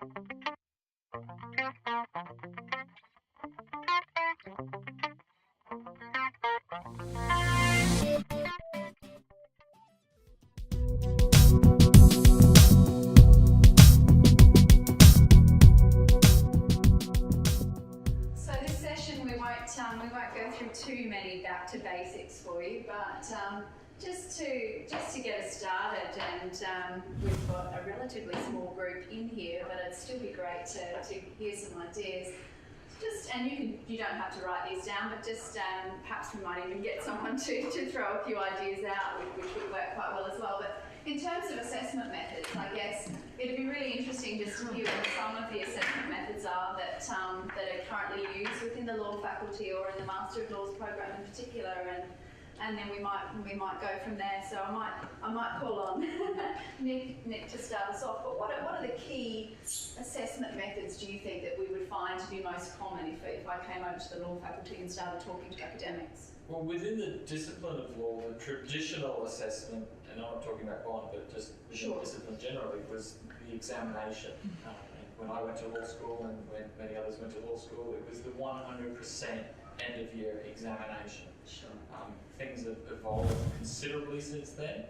We won't go through too many back to basics for you, but just to get us started, and we've got a relatively small group in here, but it'd still be great to hear some ideas. And you don't have to write these down, but just perhaps we might even get someone to throw a few ideas out, which would work quite well as well. But in terms of assessment methods, I guess it'd be really interesting just to hear what some of the assessment methods are that are currently used within the law faculty or in the Master of Laws program in particular, and then we might go from there. So I might call on Nick to start us off. But what are the key assessment methods do you think that we would find to be most common if I came over to the law faculty and started talking to academics? Well, within the discipline of law, the traditional assessment, and I'm not talking about bond, but just within discipline generally, was the examination. When I went to law school and when many others went to law school, it was the 100% end of year examination. Sure. Things have evolved considerably since then.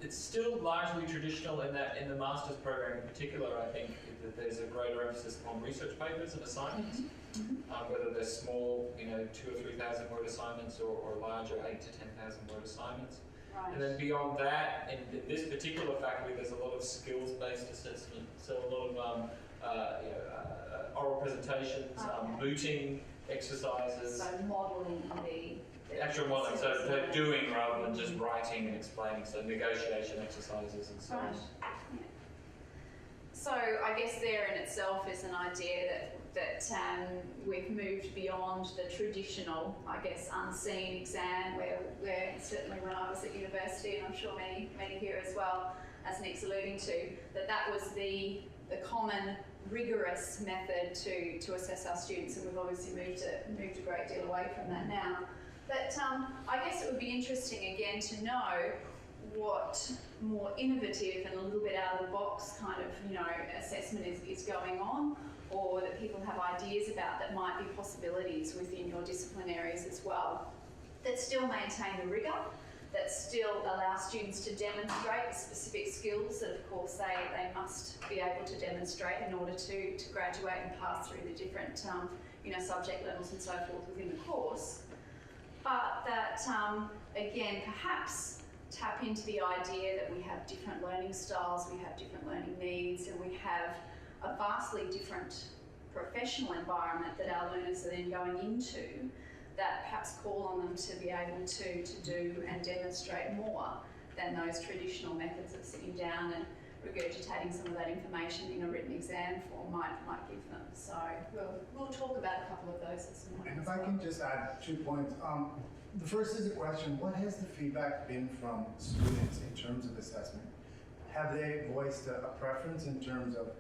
It's still largely traditional in that in the master's program in particular, I think that there's a greater emphasis on research papers and assignments, whether they're small, 2,000 or 3,000 word assignments or larger 8,000 to 10,000 word assignments. Right. And then beyond that, in this particular faculty, there's a lot of skills-based assessment, so a lot of oral presentations, mooting exercises. So modelling the actual modelling, so they're doing rather than just writing and explaining, so negotiation exercises and so on. Right. Yeah. So I guess there in itself is an idea that we've moved beyond the traditional, I guess, unseen exam where certainly when I was at university, and I'm sure many here as well, as Nick's alluding to, that was the common rigorous method to assess our students, and we've obviously moved a great deal away from that now. But I guess it would be interesting again to know what more innovative and a little bit out of the box kind of assessment is going on, or that people have ideas about that might be possibilities within your discipline areas as well, that still maintain the rigour, that still allow students to demonstrate the specific skills that of course they must be able to demonstrate in order to graduate and pass through the different subject levels and so forth within the course. But that again perhaps tap into the idea that we have different learning styles, we have different learning needs, and we have a vastly different professional environment that our learners are then going into, that perhaps call on them to be able to do and demonstrate more than those traditional methods of sitting down and regurgitating some of that information in a written exam form might give them. So we'll talk about a couple of those this morning. And if I can just add 2 points. The first is a question: what has the feedback been from students in terms of assessment? Have they voiced a preference in terms of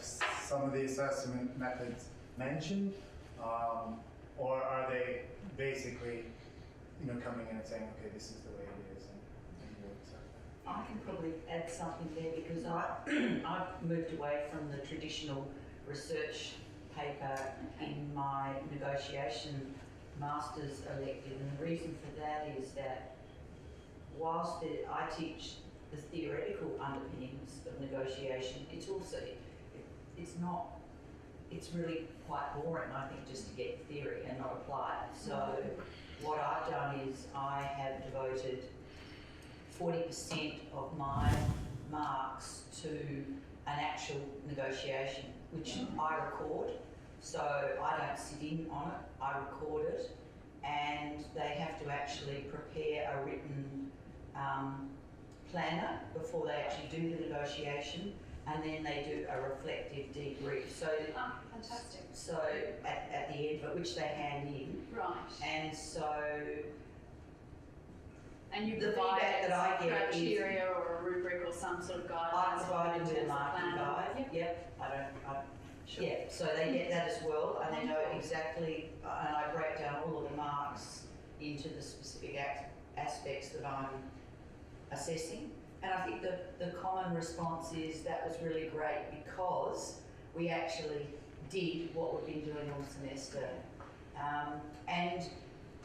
some of the assessment methods mentioned, or are they basically coming in and saying, okay, this is the way it is, and we'll accept that? I can probably add something there because I've moved away from the traditional research paper in my negotiation master's elective, and the reason for that is that whilst I teach the theoretical underpinnings of negotiation, it's really quite boring, I think, just to get theory and not apply it. So what I've done is I have devoted 40% of my marks to an actual negotiation, which I record. So I don't sit in on it, I record it, and they have to actually prepare a written planner before they actually do the negotiation, and then they do a reflective debrief. So, fantastic. So at the end of it, which they hand in. Right. And so. And you the provide feedback that I get criteria or a rubric or some sort of guidelines. I provide them with a marking guide. Yep. Sure. Yeah, so they get that as well, and they know exactly, and I break down all of the marks into the specific aspects that I'm assessing, And I think the common response is that was really great because we actually did what we've been doing all semester.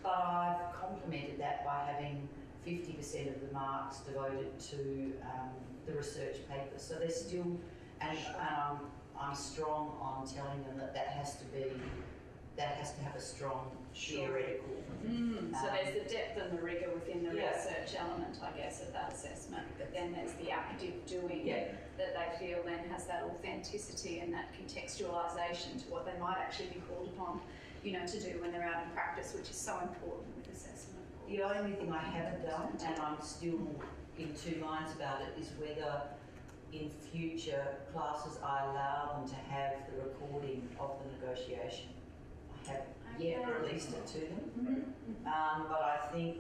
But I've complemented that by having 50% of the marks devoted to the research paper. So they're still, and I'm strong on telling them that has to have a strong theoretical. So there's the depth and the rigour within the research element, I guess, of that assessment, but then there's the active doing that they feel then has that authenticity and that contextualisation to what they might actually be called upon, you know, to do when they're out in practice, which is so important with assessment. The only thing I haven't done, and I'm still in two minds about it, is whether in future classes I allow them to have the recording of the negotiation. I haven't yet released it to them, but I think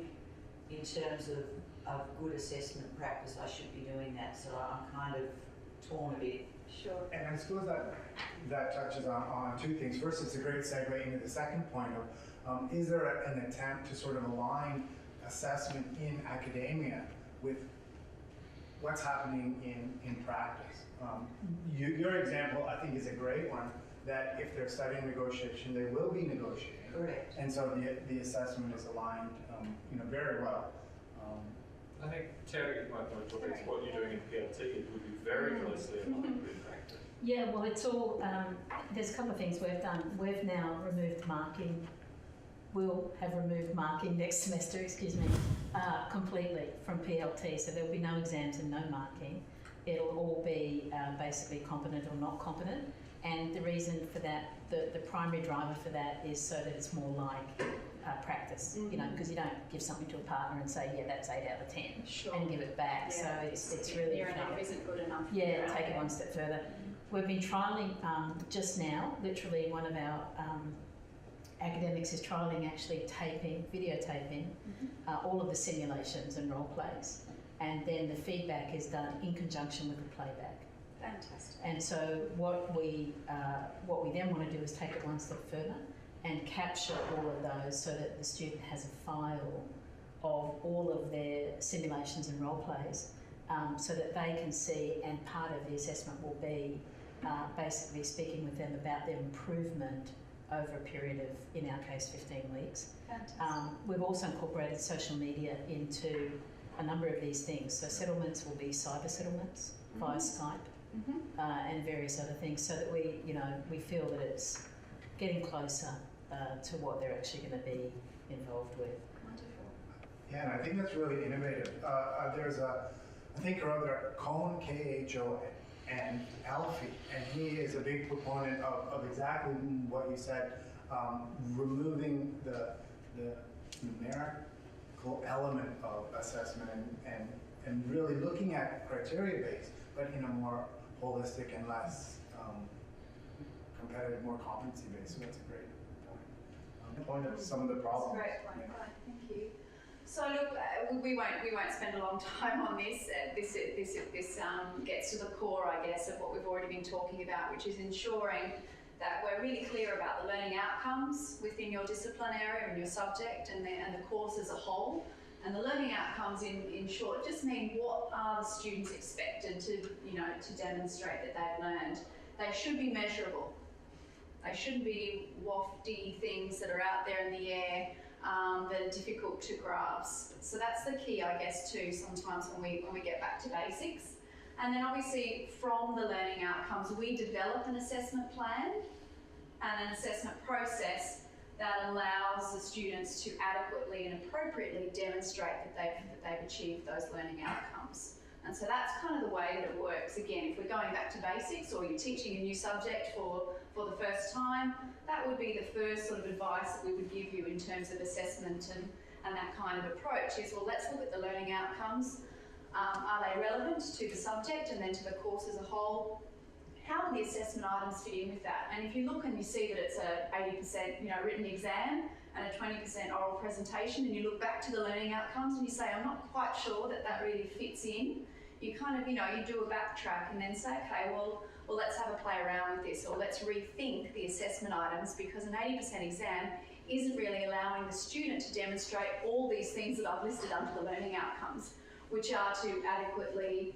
in terms of good assessment practice I should be doing that, so I'm kind of torn a bit. Sure. And I suppose that touches on two things. First, it's a great segue into the second point of, is there an attempt to sort of align assessment in academia with what's happening in practice? Your example, I think, is a great one, that if they're studying negotiation, they will be negotiating. Correct. And so the assessment is aligned, very well. I think, Terry, you might want to talk about what you're doing in PLT. It would be very closely aligned with practice. Yeah, well, it's all, there's a couple of things we've done. We've now removed marking. We'll have removed marking next semester, completely from PLT. So there'll be no exams and no marking. It'll all be basically competent or not competent. And the reason for that, the primary driver for that is so that it's more like practice, because you don't give something to a partner and say, yeah, that's 8 out of 10, and give it back. So it's really Year and A isn't good enough. Yeah, take it one step further. We've been trialling just now, literally one of our academics is trialling actually videotaping all of the simulations and role plays, and then the feedback is done in conjunction with the playback. Fantastic. And so what we then want to do is take it one step further and capture all of those so that the student has a file of all of their simulations and role plays, so that they can see, and part of the assessment will be basically speaking with them about their improvement over a period of, in our case, 15 weeks. Fantastic. We've also incorporated social media into a number of these things. So settlements will be cyber settlements via Skype and various other things, so that we feel that it's getting closer to what they're actually going to be involved with. Wonderful. Yeah, and I think that's really innovative. There's a thinker out there, Cohn, K-H-O, and Alfie, and he is a big proponent of exactly what you said, removing the numerical element of assessment and really looking at criteria-based, but in a more holistic and less competitive, more competency-based. So that's a great point of some of the problems. That's a great point. Right, thank you. So look, we won't spend a long time on this. This gets to the core, I guess, of what we've already been talking about, which is ensuring that we're really clear about the learning outcomes within your discipline area and your subject and the course as a whole. And the learning outcomes, in short, just mean what are the students expected to demonstrate that they've learned. They should be measurable. They shouldn't be wafty things that are out there in the air that are difficult to grasp. So that's the key, I guess, too, sometimes when we get back to basics. And then obviously from the learning outcomes, we develop an assessment plan and an assessment process that allows the students to adequately and appropriately demonstrate that they've achieved those learning outcomes. And so that's kind of the way that it works. Again, if we're going back to basics, or you're teaching a new subject for the first time, that would be the first sort of advice that we would give you in terms of assessment and that kind of approach is, well, let's look at the learning outcomes. Are they relevant to the subject and then to the course as a whole? How do the assessment items fit in with that? And if you look and you see that it's a 80% written exam and a 20% oral presentation, and you look back to the learning outcomes and you say, I'm not quite sure that really fits in, you kind of, you do a backtrack and then say, okay, well, let's have a play around with this, or let's rethink the assessment items, because an 80% exam isn't really allowing the student to demonstrate all these things that I've listed under the learning outcomes. which are to adequately,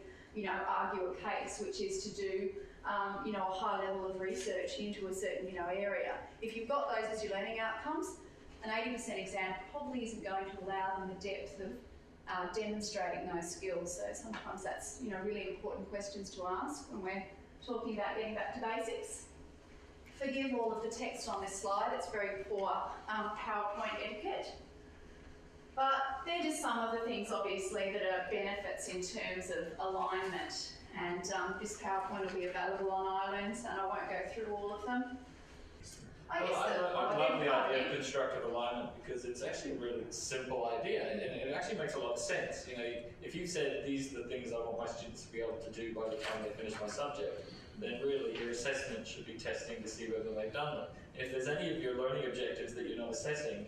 argue a case, which is to do, a high level of research into a certain, area. If you've got those as your learning outcomes, an 80% exam probably isn't going to allow them the depth of demonstrating those skills. So sometimes that's, really important questions to ask when we're talking about getting back to basics. Forgive all of the text on this slide, it's very poor PowerPoint etiquette. But they're just some of the things, obviously, that are benefits in terms of alignment. And this PowerPoint will be available on iLearns, and I won't go through all of them. I love the idea of constructive alignment because it's actually a really simple idea, and it actually makes a lot of sense. If you said these are the things I want my students to be able to do by the time they finish my subject, then really your assessment should be testing to see whether they've done them. If there's any of your learning objectives that you're not assessing,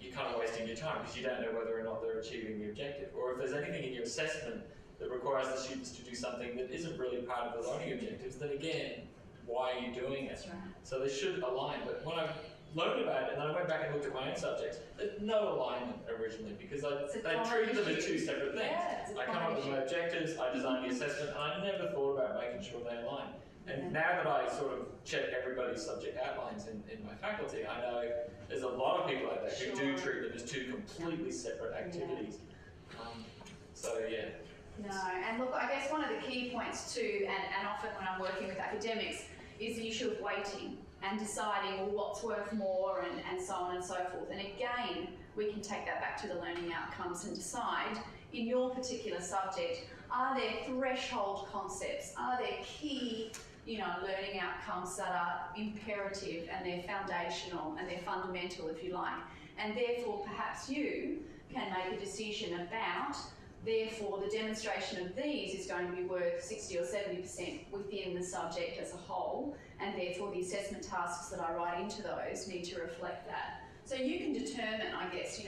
you're kind of wasting your time because you don't know whether or not they're achieving the objective. Or if there's anything in your assessment that requires the students to do something that isn't really part of the learning objectives, then again, why are you doing it? Right. So they should align. But when I learned about it and then I went back and looked at my own subjects, there's no alignment originally because I treated them as two separate things. Yeah, I come up with my objectives, I design the assessment, and I never thought about making sure they align. And now that I sort of check everybody's subject outlines in my faculty, I know there's a lot of people out there who do treat them as two completely separate activities. Yeah. No, and look, I guess one of the key points too, and often when I'm working with academics, is the issue of weighting and deciding, well, what's worth more and so on and so forth. And again, we can take that back to the learning outcomes and decide, in your particular subject, are there threshold concepts? Are there key, learning outcomes that are imperative and they're foundational and they're fundamental, if you like? And therefore, perhaps you can make a decision about, therefore, the demonstration of these is going to be worth 60 or 70% within the subject as a whole, and therefore the assessment tasks that I write into those need to reflect that. So you can determine, I guess,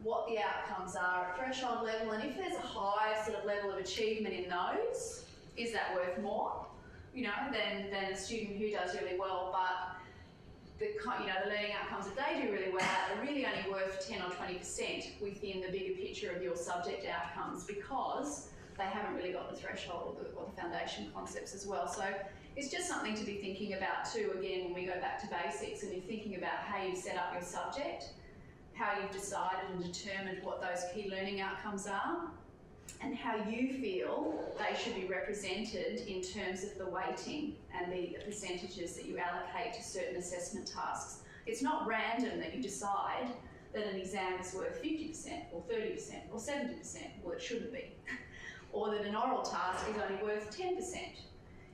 what the outcomes are at threshold level, and if there's a high sort of level of achievement in those, is that worth more, than a student who does really well, but the learning outcomes that they do really well are really only worth 10 or 20% within the bigger picture of your subject outcomes because they haven't really got the threshold or the foundation concepts as well. So it's just something to be thinking about too, again, when we go back to basics and you're thinking about how you've set up your subject, how you've decided and determined what those key learning outcomes are, and how you feel they should be represented in terms of the weighting and the percentages that you allocate to certain assessment tasks. It's not random that you decide that an exam is worth 50% or 30% or 70%. Well, it shouldn't be. Or that an oral task is only worth 10%.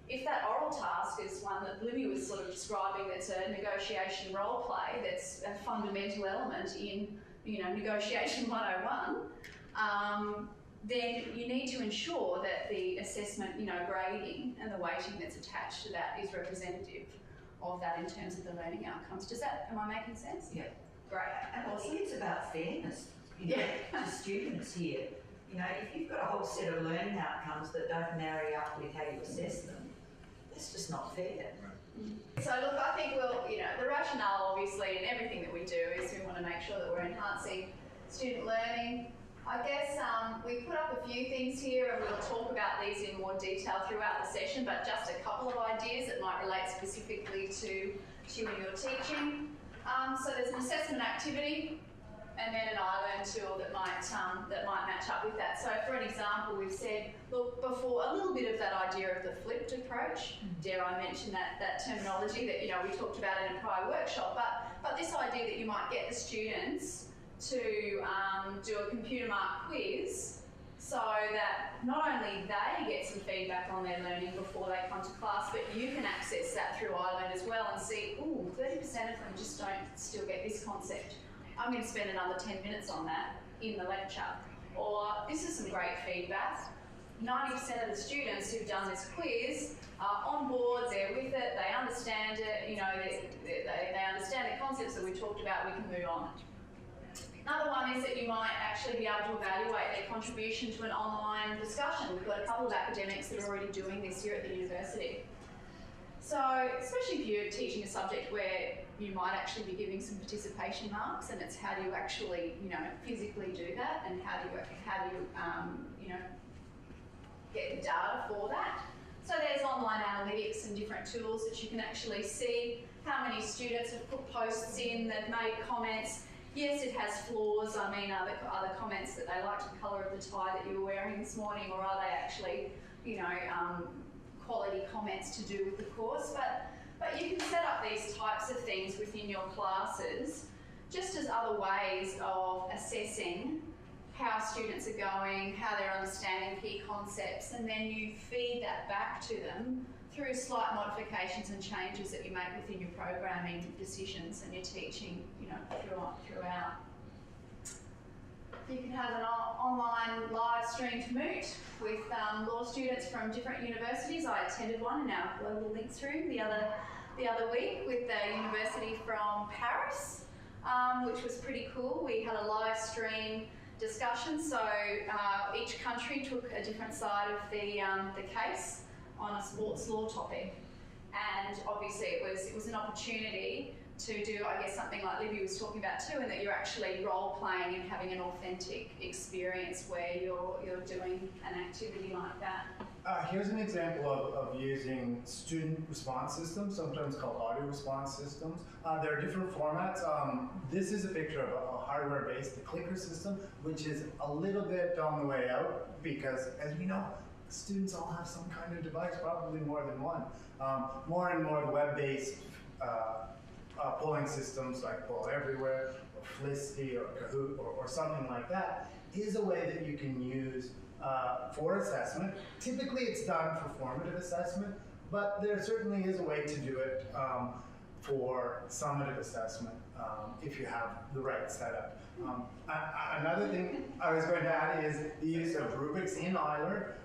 If that oral task is one that Libby was sort of describing, that's a negotiation role play, that's a fundamental element in, negotiation 101, then you need to ensure that the assessment, grading and the weighting that's attached to that is representative of that in terms of the learning outcomes. Am I making sense? Yeah. Great. And I think it's about fairness, to students here. If you've got a whole set of learning outcomes that don't marry up with how you assess them, that's just not fair. So look, I think the rationale obviously in everything that we do is we want to make sure that we're enhancing student learning. I guess we put up a few things here and we'll talk about these in more detail throughout the session, but just a couple of ideas that might relate specifically to you and your teaching. So there's an assessment activity and then an iLearn tool that might match up with that. So for an example, we've said, look, before a little bit of that idea of the flipped approach, dare I mention that terminology that we talked about in a prior workshop, but this idea that you might get the students to do a computer mark quiz so that not only they get some feedback on their learning before they come to class, but you can access that through iLearn as well and see, 30% of them just don't still get this concept. I'm going to spend another 10 minutes on that in the lecture. Or this is some great feedback. 90% of the students who've done this quiz are on board, they're with it, they understand it, they understand the concepts that we talked about, we can move on. Another one is that you might actually be able to evaluate their contribution to an online discussion. We've got a couple of academics that are already doing this here at the university. So, especially if you're teaching a subject where, you might actually be giving some participation marks, and it's how do you actually, physically do that, and how do you get the data for that. So there's online analytics and different tools that you can actually see how many students have put posts in, they've made comments. Yes, it has flaws. I mean, are the comments that they liked the colour of the tie that you were wearing this morning, or are they actually, quality comments to do with the course? But you can set up these types of things within your classes just as other ways of assessing how students are going, how they're understanding key concepts, and then you feed that back to them through slight modifications and changes that you make within your programming decisions and your teaching, throughout. You can have an online live streamed moot with law students from different universities. I attended one in our global links room the other week with the university from Paris, which was pretty cool. We had a live stream discussion, so each country took a different side of the case on a sports law topic, and obviously it was an opportunity to do, I guess, something like Libby was talking about too, and that you're actually role playing and having an authentic experience where you're doing an activity like that. Here's an example of using student response systems, sometimes called audio response systems. There are different formats. This is a picture of a hardware-based clicker system, which is a little bit on the way out because, as we know, students all have some kind of device, probably more than one. More and more web-based polling systems like Poll Everywhere or Felicity or Kahoot or something like that is a way that you can use for assessment. Typically it's done for formative assessment, but there certainly is a way to do it for summative assessment if you have the right setup. Another thing I was going to add is the use of rubrics in EILER.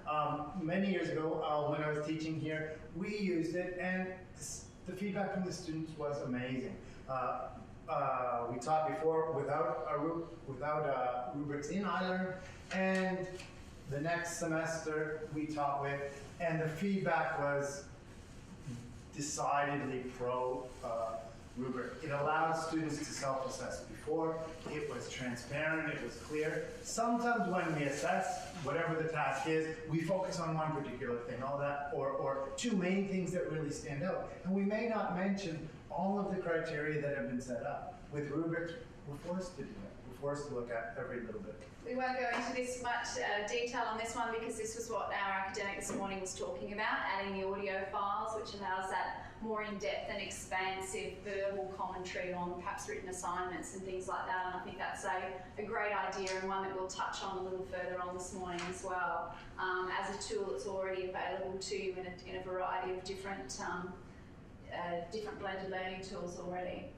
Many years ago when I was teaching here, we used it, and the feedback from the students was amazing. We taught before without rubrics in EILER, and the next semester we taught with, and the feedback was decidedly pro rubric. It allowed students to self-assess before, it was transparent, it was clear. Sometimes when we assess, whatever the task is, we focus on one particular thing, all that, or two main things that really stand out. And we may not mention all of the criteria that have been set up. With rubrics, we're forced to do it. We're forced to look at every little bit. We won't go into this much detail on this one because this was what our academic this morning was talking about, adding the audio files, which allows that more in-depth and expansive verbal commentary on perhaps written assignments and things like that. And I think that's a great idea, and one that we'll touch on a little further on this morning as well, as a tool that's already available to you in a variety of different blended learning tools already.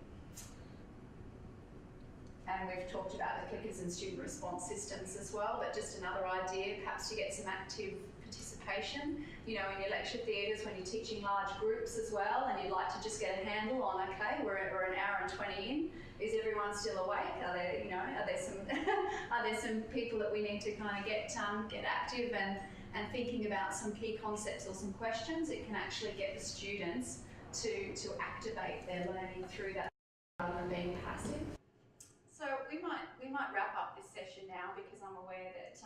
And we've talked about the clickers and student response systems as well, but just another idea, perhaps to get some active participation, in your lecture theatres when you're teaching large groups as well, and you'd like to just get a handle on, okay, we're an hour and 20 in, is everyone still awake? Are there some people that we need to kind of get active and thinking about some key concepts or some questions? It can actually get the students to activate their learning through that rather than being passive. So we might wrap up this session now because I'm aware that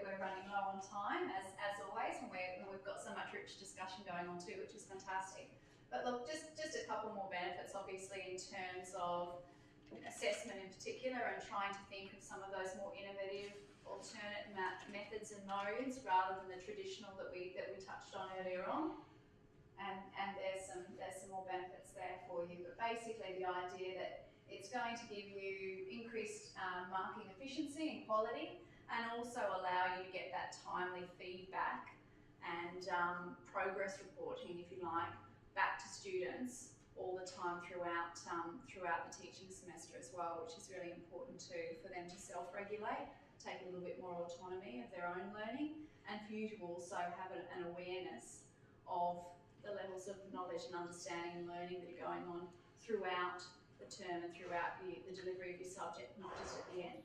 we're running low on time as always, and we've got so much rich discussion going on too, which is fantastic. But look, just a couple more benefits, obviously, in terms of assessment in particular, and trying to think of some of those more innovative alternate methods and modes rather than the traditional that we touched on earlier on. And there's some more benefits there for you. But basically, the idea that it's going to give you increased marking efficiency and quality, and also allow you to get that timely feedback and progress reporting, if you like, back to students all the time throughout the teaching semester as well, which is really important too, for them to self-regulate, take a little bit more autonomy of their own learning, and for you to also have an awareness of the levels of knowledge and understanding and learning that are going on throughout the term and throughout the delivery of your subject, not just at the end.